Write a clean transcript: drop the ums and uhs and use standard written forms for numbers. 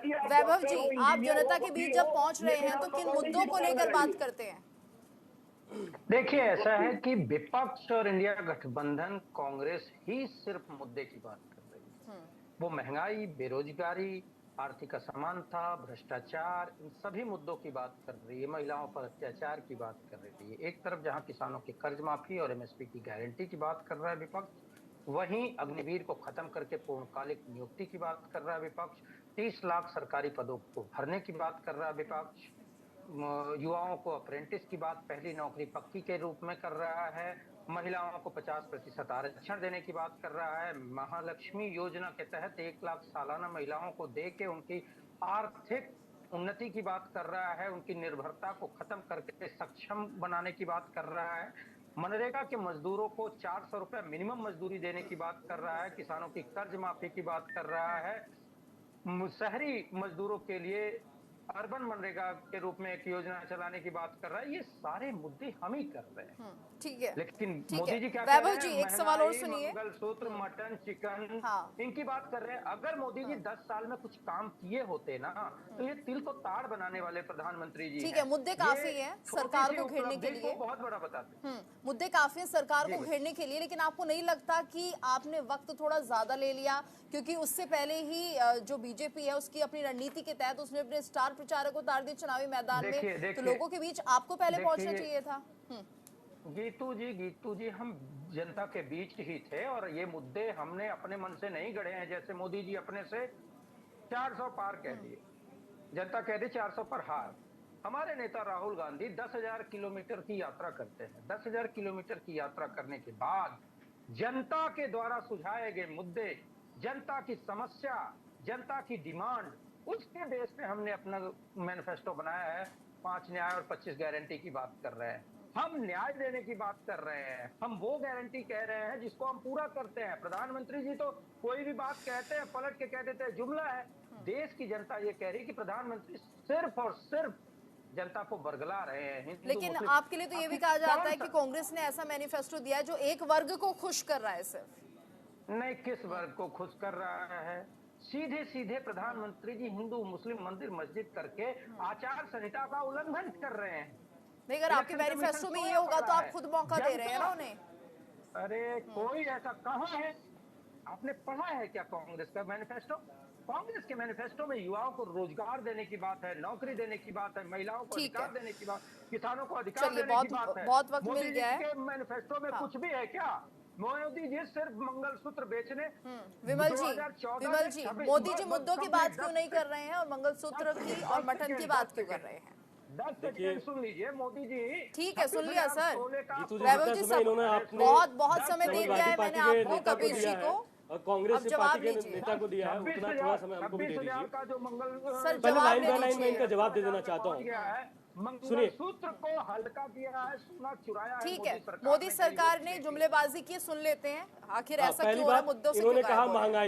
कि आप वैभव डॉक्टर जी, हो, आप इंजीनियर जनता हो, के बीच वकील जब हो, पहुंच रहे लेकिन हैं आप तो किन कटौती मुद्दों की को बात लेकर कर बात रही है। करते हैं? देखिए, ऐसा है कि विपक्ष और इंडिया गठबंधन कांग्रेस ही सिर्फ मुद्दे की बात कर रही है। वो महंगाई, बेरोजगारी, आर्थिक असमानता, भ्रष्टाचार, इन सभी मुद्दों की बात कर रही है। महिलाओं पर अत्याचार की बात कर रही है। एक तरफ जहां किसानों की कर्ज माफी और एमएसपी की गारंटी की बात कर रहा है विपक्ष, वहीं अग्निवीर को खत्म करके पूर्णकालिक नियुक्ति की बात कर रहा है विपक्ष। 30 लाख सरकारी पदों को भरने की बात कर रहा है विपक्ष। युवाओं को अप्रेंटिस की बात पहली नौकरी पक्की के रूप में कर रहा है। महिलाओं को 50% आरक्षण देने की बात कर रहा है। महालक्ष्मी योजना के तहत 1 लाख सालाना महिलाओं को दे के उनकी आर्थिक उन्नति की बात कर रहा है। उनकी निर्भरता को खत्म करके सक्षम बनाने की बात कर रहा है। मनरेगा के मजदूरों को 400 रुपए मिनिमम मजदूरी देने की बात कर रहा है। किसानों की कर्ज माफी की बात कर रहा है। शहरी मजदूरों के लिए अर्बन मनरेगा के रूप में एक योजना चलाने की बात कर रहा है। ये सारे मुद्दे हम ही कर रहे हैं। ठीक है, लेकिन ठीक है। मोदी जी क्या कह वैभव रहे जी, हैं? एक सवाल और महंगाई, सुनिए। मंगलसूत्र, मटन, चिकन, हाँ। इनकी बात कर रहे हैं। अगर मोदी जी 10 साल में कुछ काम किए होते ना, तो ये तिल को ताड़ बनाने वाले प्रधानमंत्री जी ठीक हैं। है, मुद्दे ये काफी हैं छोटी सरकार सी को घेरने के उपलब्धि लिए। को बहुत बड़ा बताते हैं। मुद्दे काफी हैं सरकार जी को बोलिए। घेरने के लिए, लेकिन आपको नहीं लगता कि आपने वक्त थोड़ा ज्यादा ले लिया? क्योंकि उससे पहले ही जो बीजेपी है उसकी अपनी रणनीति के तहत उसने अपने स्टार प्रचारक को उतार दिया चुनावी मैदान में। देखिए तो देखिए लोगों के बीच आपको पहले पहुंचना देखिए चाहिए था। गीतू जी, हम जनता के बीच ही थे और ये मुद्दे हमने अपने मन से नहीं गढ़े हैं। जैसे मोदी जी अपने से 400 पार कह दिए, जनता कह दी 400 पर हार। हमारे नेता राहुल गांधी 10,000 किलोमीटर की यात्रा करते हैं। 10,000 किलोमीटर की यात्रा करने के बाद जनता के द्वारा सुझाए गए मुद्दे, जनता की समस्या, जनता की डिमांड, उसके बेस पे हमने अपना मैनिफेस्टो बनाया है। 5 न्याय और 25 गारंटी की बात कर रहे हैं। हम न्याय देने की बात कर रहे हैं। हम वो गारंटी कह रहे हैं जिसको हम पूरा करते हैं। प्रधानमंत्री जी तो कोई भी बात कहते हैं पलट के कह देते हैं जुमला है। देश की जनता ये कह रही कि प्रधानमंत्री सिर्फ और सिर्फ जनता को बरगला रहे हैं। लेकिन आपके लिए तो ये भी कहा जाता है कि कांग्रेस ने ऐसा मैनिफेस्टो दिया है जो एक वर्ग को खुश कर रहा है सिर्फ। नहीं, किस वर्ग को खुश कर रहा है? सीधे सीधे प्रधानमंत्री जी हिंदू मुस्लिम मंदिर मस्जिद करके आचार संहिता का उल्लंघन कर रहे हैं। नहीं, अगर आपके मैनिफेस्टो में ये होगा तो आप खुद मौका दे रहे हैं ना उन्हें। अरे कोई ऐसा कहाँ है? आपने पढ़ा है क्या कांग्रेस का मैनिफेस्टो? कांग्रेस के मैनिफेस्टो में युवाओं को रोजगार देने की बात है, नौकरी देने की बात है, महिलाओं को अधिकार देने की बात, किसानों को अधिकार देने की बात है। बहुत वक्त मिल गया है। मोदी जी के मैनिफेस्टो में कुछ भी है क्या? मोदी जी सिर्फ मंगलसूत्र बेचने। विमल जी, मोदी जी मुद्दों की बात क्यों नहीं कर रहे हैं और मंगलसूत्र की और मटन की बात क्यों कर रहे हैं? 10 सेकंड सुन लीजिए मोदी जी। ठीक है, सुन लिया सर। वैभव जी, बहुत समय दे दिया है मैंने आपको, कपिल जी को, और कांग्रेस के पार्टी के नेता को दिया है, उतना थोड़ा समय हमको भी दे दीजिए। पहले लाइन बाय लाइन मैं इनका जवाब दे देना चाहता हूँ। मंगलसूत्र को हल्का किया है, सोना चुराया है। ठीक है, मोदी सरकार ने जुमलेबाजी की, सुन लेते हैं आखिर ऐसा क्यों हो रहा है, मुद्दों से इन्होंने क्यों कहा गायब हो रहे हैं? महंगाई